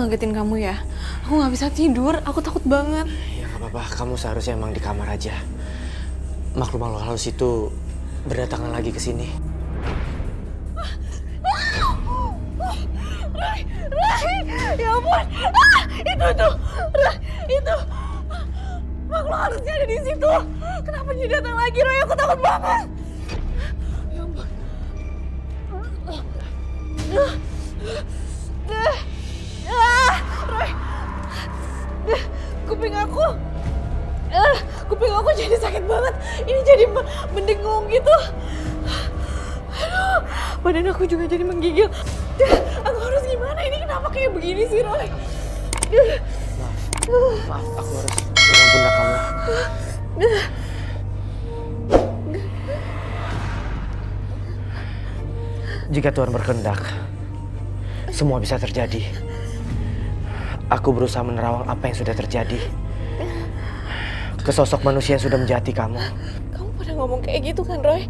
ngagetin kamu ya. Aku nggak bisa tidur, aku takut banget. Ya nggak apa-apa, kamu seharusnya emang di kamar aja. Makhluk-makhluk halus itu berdatangan lagi ke sini. Rai, ya ampun. Itu. Rai, itu. Makhluk halusnya ada di situ. Kenapa dia datang lagi, Rai? Aku takut banget. Ya ampun. Rai. Kuping aku jadi sakit banget. Ini jadi mendengung gitu. Aduh, badan aku juga jadi menggigil. Aku harus gimana? Ini kenapa kayak begini sih, Roy? Maaf, aku harus pegang pundak kamu. Jika Tuhan berkehendak, semua bisa terjadi. Aku berusaha menerawang apa yang sudah terjadi. Ke sosok manusia yang sudah menjati kamu. Kamu pada ngomong kayak gitu kan, Roy?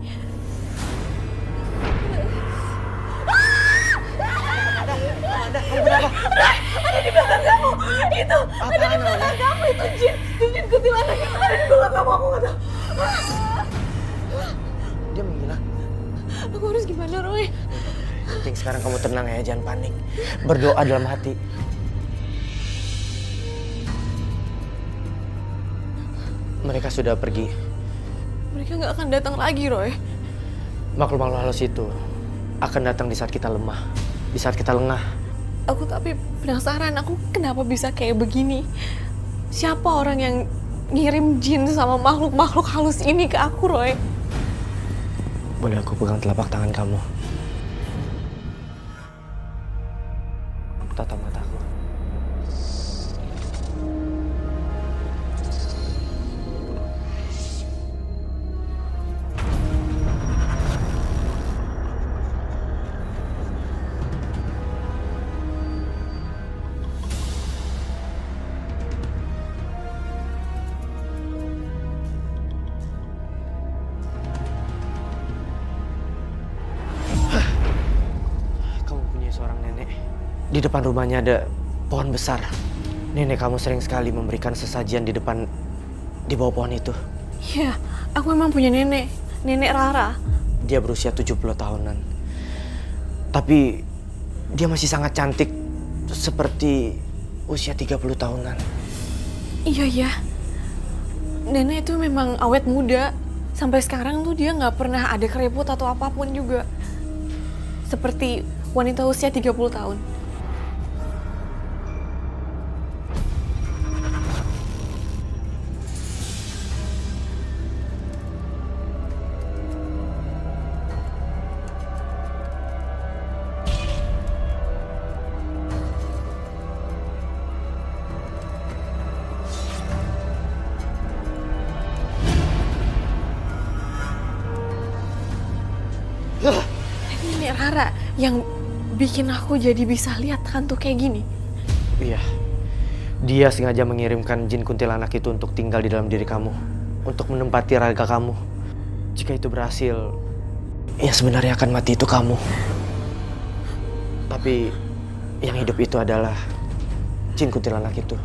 Kamu kenapa? Roy, ada di belakang kamu. Itu, ada di belakang kamu. Itu jin kuntilanak yang ada di belakang kamu. Aku nggak tahu. Dia menghilang. Aku harus gimana, Roy? Penting sekarang kamu tenang ya, jangan panik. Berdoa dalam hati. Mereka sudah pergi. Mereka nggak akan datang lagi, Roy. Makhluk-makhluk halus itu akan datang di saat kita lemah, di saat kita lengah. Aku tapi penasaran, aku kenapa bisa kayak begini? Siapa orang yang ngirim jin sama makhluk-makhluk halus ini ke aku, Roy? Boleh aku pegang telapak tangan kamu? Tatap mataku. Seorang nenek. Di depan rumahnya ada pohon besar. Nenek kamu sering sekali memberikan sesajian di bawah pohon itu. Iya, aku memang punya nenek. Nenek Rara. Dia berusia 70 tahunan. Tapi dia masih sangat cantik. Seperti usia 30 tahunan. Iya. Nenek itu memang awet muda. Sampai sekarang tuh dia nggak pernah ada keriput atau apapun juga. Seperti wanita usia 30 tahun. Ini Rara yang bikin aku jadi bisa lihat hantu kayak gini. Iya. Dia sengaja mengirimkan jin kuntilanak itu untuk tinggal di dalam diri kamu. Untuk menempati raga kamu. Jika itu berhasil, yang sebenarnya akan mati itu kamu. Tapi yang hidup itu adalah jin kuntilanak itu.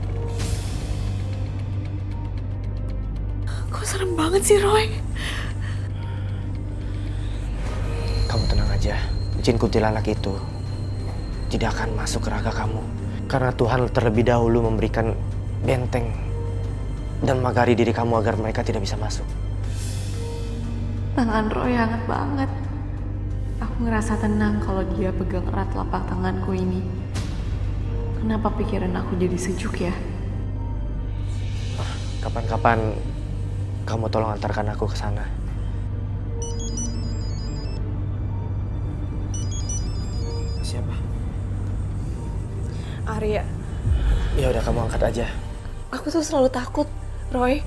Kok serem banget sih, Roy? Kamu tenang aja. Jin kuntilanak itu tidak akan masuk ke raga kamu. Karena Tuhan terlebih dahulu memberikan benteng dan magari diri kamu agar mereka tidak bisa masuk. Tangan Roy hangat banget. Aku ngerasa tenang kalau dia pegang erat telapak tanganku ini. Kenapa pikiran aku jadi sejuk ya? Kapan-kapan kamu tolong antarkan aku ke sana. Siapa? Arya. Ya udah, kamu angkat aja. Aku tuh selalu takut, Roy.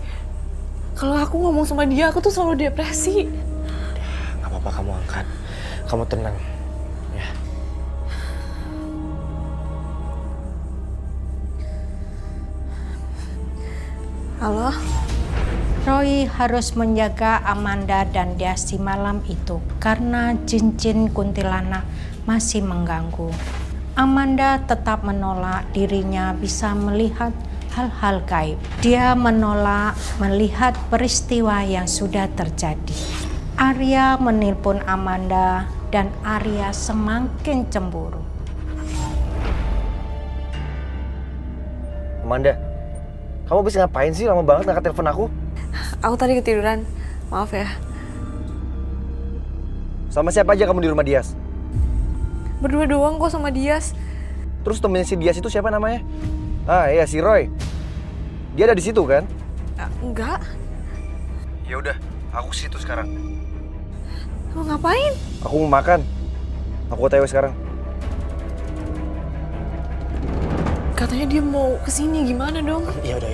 Kalau aku ngomong sama dia, aku tuh selalu depresi. Gak apa-apa, kamu angkat. Kamu tenang, ya. Halo? Roy harus menjaga Amanda dan Desi malam itu karena jin-jin kuntilanak masih mengganggu. Amanda tetap menolak dirinya bisa melihat hal-hal gaib. Dia menolak melihat peristiwa yang sudah terjadi. Arya menelpon Amanda dan Arya semakin cemburu. Amanda, kamu habis ngapain sih lama banget ngangkat telepon aku? Aku tadi ketiduran, maaf ya. Sama siapa aja kamu di rumah Dias? Berdua doang kok sama Dias. Terus temennya si Dias itu siapa namanya? Ah iya, si Roy. Dia ada di situ kan? Enggak, Ya udah, aku ke situ sekarang. mau ngapain? Aku mau makan. Aku OTW sekarang. Katanya dia mau kesini, gimana dong? Ya udah.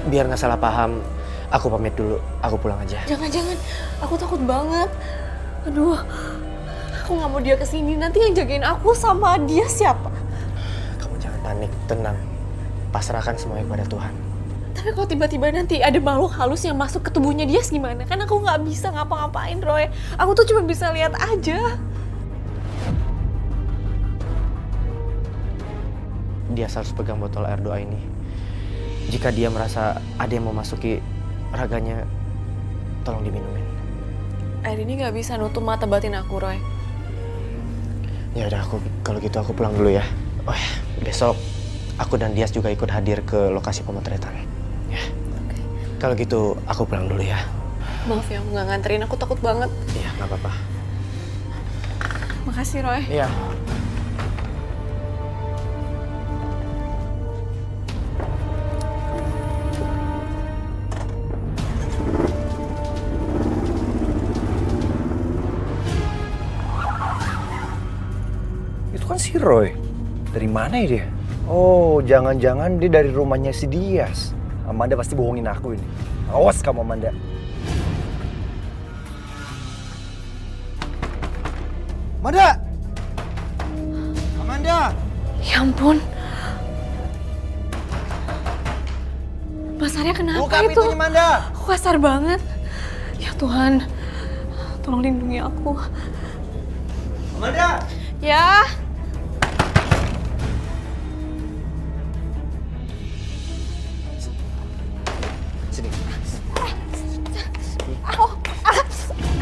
Biar nggak salah paham, aku pamit dulu. Aku pulang aja. Jangan, aku takut banget. Aduh, aku nggak mau dia kesini. Nanti yang jagain aku sama dia siapa? Kamu jangan panik, tenang. Pasrahkan semuanya kepada Tuhan. Tapi kalau tiba-tiba nanti ada makhluk halus yang masuk ke tubuhnya dia gimana? Kan aku nggak bisa ngapa-ngapain, Roy. Aku tuh cuma bisa lihat aja. Dia harus pegang botol air doa ini. Jika dia merasa ada yang memasuki raganya, tolong diminumin. Air ini nggak bisa nutup mata batin aku, Roy. Ya udah, kalau gitu aku pulang dulu ya. Oh ya, besok aku dan Dias juga ikut hadir ke lokasi pemotretan. Ya. Oke. Kalau gitu aku pulang dulu ya. Maaf ya, aku nggak nganterin. Aku takut banget. Iya, nggak apa-apa. Makasih, Roy. Iya. Itu kan si Roy. Dari mana ya dia? Oh, jangan-jangan dia dari rumahnya si Dias. Amanda pasti bohongin aku ini. Awas kamu, Amanda. Amanda! Amanda! Ya ampun. Mas Arya kenapa Buka itu? pintunya, Amanda! Aku kasar banget. Ya Tuhan, tolong lindungi aku. Amanda! Ya. Sini.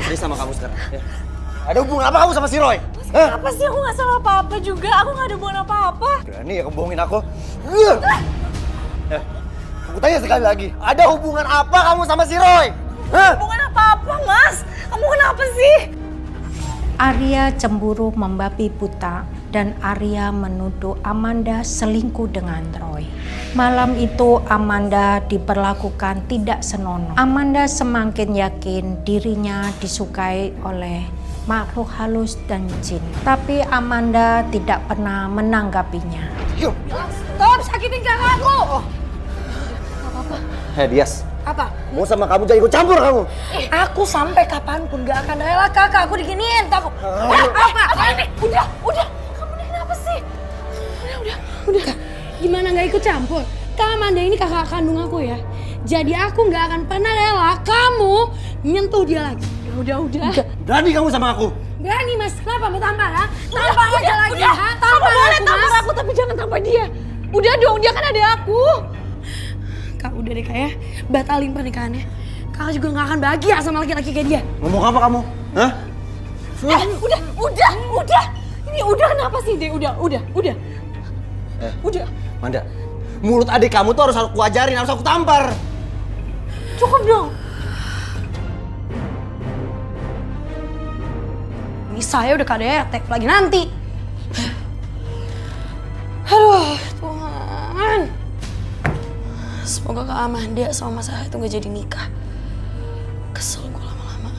Ini sama kamu sekarang. Ya. Ada hubungan apa kamu sama si Roy? Hah? Apa sih, aku nggak salah apa-apa juga. Aku nggak ada hubungan apa-apa. Berani ya kamu bohongin aku? Aku tanya sekali lagi. Ada hubungan apa kamu sama si Roy? Hah? Hubungan apa-apa, Mas? Kamu kenapa sih? Arya cemburu membabi buta dan Arya menuduh Amanda selingkuh dengan Roy. Malam itu Amanda diperlakukan tidak senonoh. Amanda semakin yakin dirinya disukai oleh makhluk halus dan jin. Tapi Amanda tidak pernah menanggapinya. Yuk. Stop, sakitin kakakku. Hei Dias, Apa? mau sama kamu jangan ikut campur kamu. Aku sampai kapanpun gak akan rela kakak aku diginiin. Kamu. Apa ini? Udah. Kamu ini kenapa sih? Udah. Gimana nggak ikut campur? Kak Amanda ini kakak kandung aku ya. Jadi aku nggak akan pernah rela kamu nyentuh dia lagi. Udah. Berani kamu sama aku. Berani mas, kenapa mau tampar ha? Tampar aja lagi ha? Kamu Tampar boleh aku tampar mas. aku tapi jangan tampar dia. Udah dong, dia kan ada aku. Kak udah deh kak ya, batalin pernikahannya. Kakak juga nggak akan bahagia sama laki-laki kayak dia. Ngomong apa kamu? Hah? Udah. Ini udah kenapa sih, Dek? Udah. Udah. Manda, mulut adik kamu tuh harus aku ajarin, harus aku tampar. Cukup dong. Ini saya udah KDRT lagi nanti. Aduh, Tuhan. Semoga Kak Amanda sama Mas Arya itu gak jadi nikah. Kesel gue lama-lama.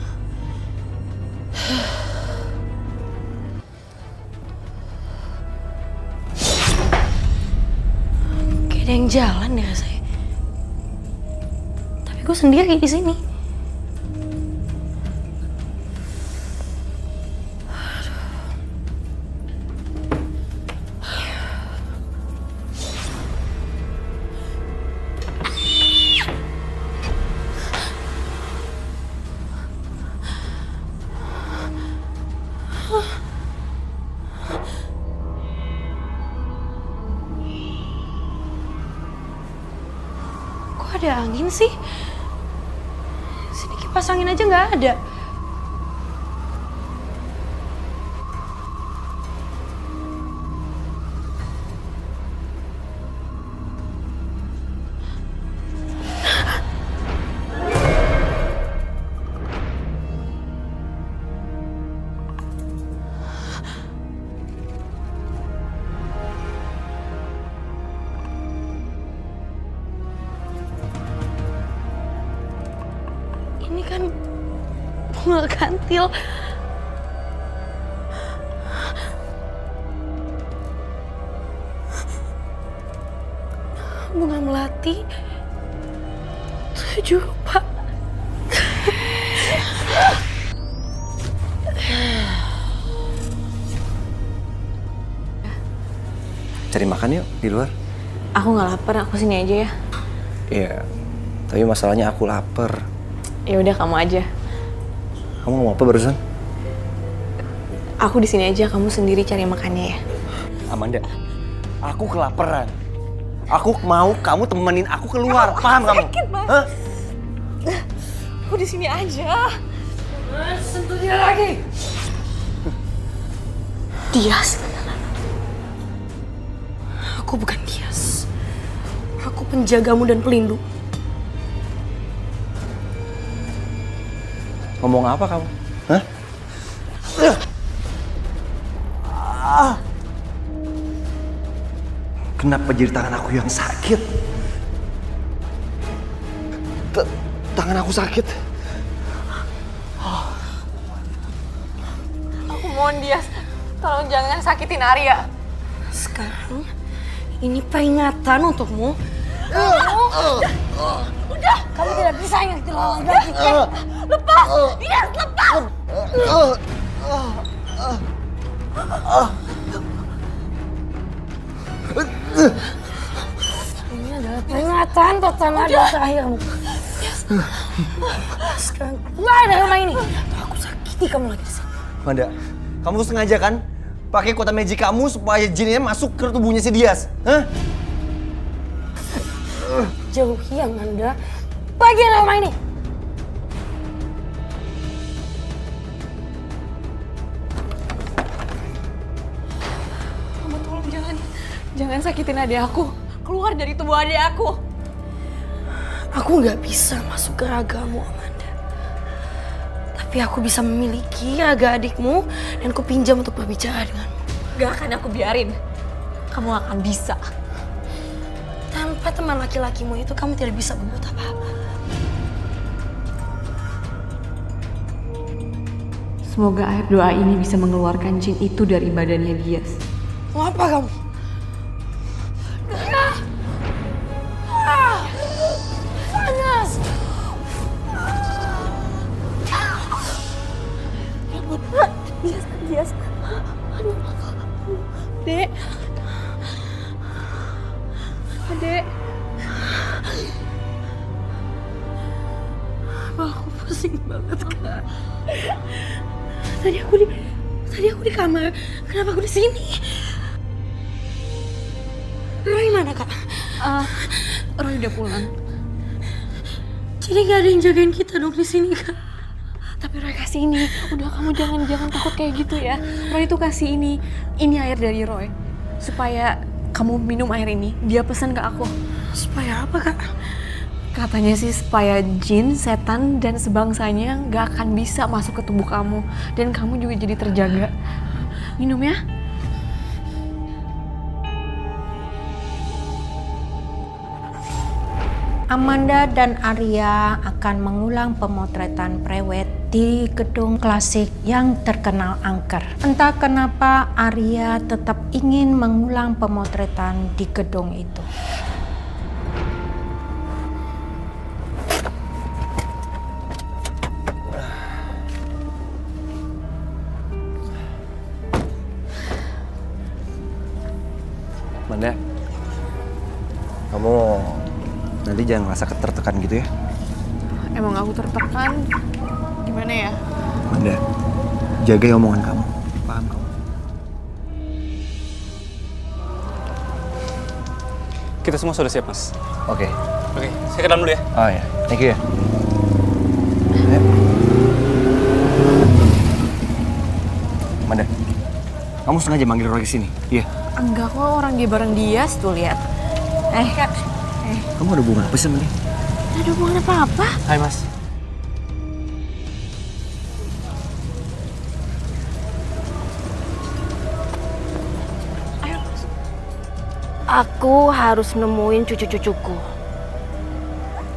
Kayak ada yang jalan deh rasanya. Tapi gue sendiri di sini. Kok ada angin sih? Sini kipas angin aja nggak ada. Ini kan bunga kantil. Bunga melati. 7 rupa. Cari makan yuk di luar. Aku nggak lapar, aku sini aja ya. Iya, tapi masalahnya aku lapar. Ya udah kamu aja. Kamu ngomong apa barusan? Aku di sini aja, kamu sendiri cari makannya ya. Amanda, aku kelaparan. Aku mau kamu temenin aku keluar, paham kamu? Hah? Aku di sini aja. Sentuh dia lagi. Tias. Aku bukan Tias. Aku penjagamu dan pelindung. Ngomong apa kamu? Hah? Kenapa jadi tangan aku yang sakit? Tangan aku sakit. Aku mohon Dias, tolong jangan sakitin Arya. Sekarang ini peringatan untukmu. Udah, kamu tidak bisa nyakitin orang lagi. Lepas, Dias, lepas. Ini adalah peringatan pertama dan terakhirmu. Sekarang keluar dari rumah ini. Aku sakiti kamu lagi di sini. Amanda, kamu sengaja kan pakai kota magic kamu supaya jinnya masuk ke tubuhnya si Dias? Hah? Jauhi Amanda. Pergi dari rumah ini. Kamu tolong jangan sakitin adik aku. Keluar dari tubuh adik aku. Aku nggak bisa masuk ke ragamu, Amanda. Tapi aku bisa memiliki raga adikmu dan ku pinjam untuk berbicara denganmu. Gak akan aku biarin. Kamu akan bisa. Tanpa teman laki-lakimu itu, kamu tidak bisa berbuat apa-apa. Semoga air doa ini bisa mengeluarkan jin itu dari badannya Dias. Mau apa kamu? Panas! Dias. Dek. Adek. Aku pusing banget, Kak. Tadi aku di kamar. Kenapa aku di sini? Roy mana, Kak? Roy udah pulang. Jadi gak ada yang jagain kita dong di sini, Kak. Tapi Roy kasih ini. Udah kamu jangan takut kayak gitu ya. Roy itu kasih ini. Ini air dari Roy. Supaya kamu minum air ini. Dia pesan ke aku. Supaya apa, Kak? Katanya sih supaya jin, setan, dan sebangsanya gak akan bisa masuk ke tubuh kamu. Dan kamu juga jadi terjaga. Minum ya. Amanda dan Arya akan mengulang pemotretan prewed di gedung klasik yang terkenal angker. Entah kenapa Arya tetap ingin mengulang pemotretan di gedung itu. Amanda, kamu nanti jangan ngerasa tertekan gitu ya. Emang aku tertekan? Gimana ya? Amanda, jaga omongan kamu. Paham kamu? Kita semua sudah siap, Mas. Oke. Oke, saya ke dalam dulu ya. Oh ya, thank you ya. Ayo. Amanda, kamu sengaja manggil Roy ke sini? Iya. Enggak kok, orang dia bareng Dias tuh, lihat. Kak. Kamu ada hubungan apa sih sama dia? Gak ada hubungan apa-apa. Hai Mas. Ayo masuk. Aku harus nemuin cucu-cucuku.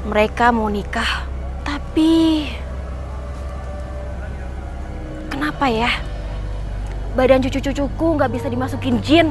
Mereka mau nikah, tapi kenapa ya? Badan cucu-cucuku nggak bisa dimasukin jin.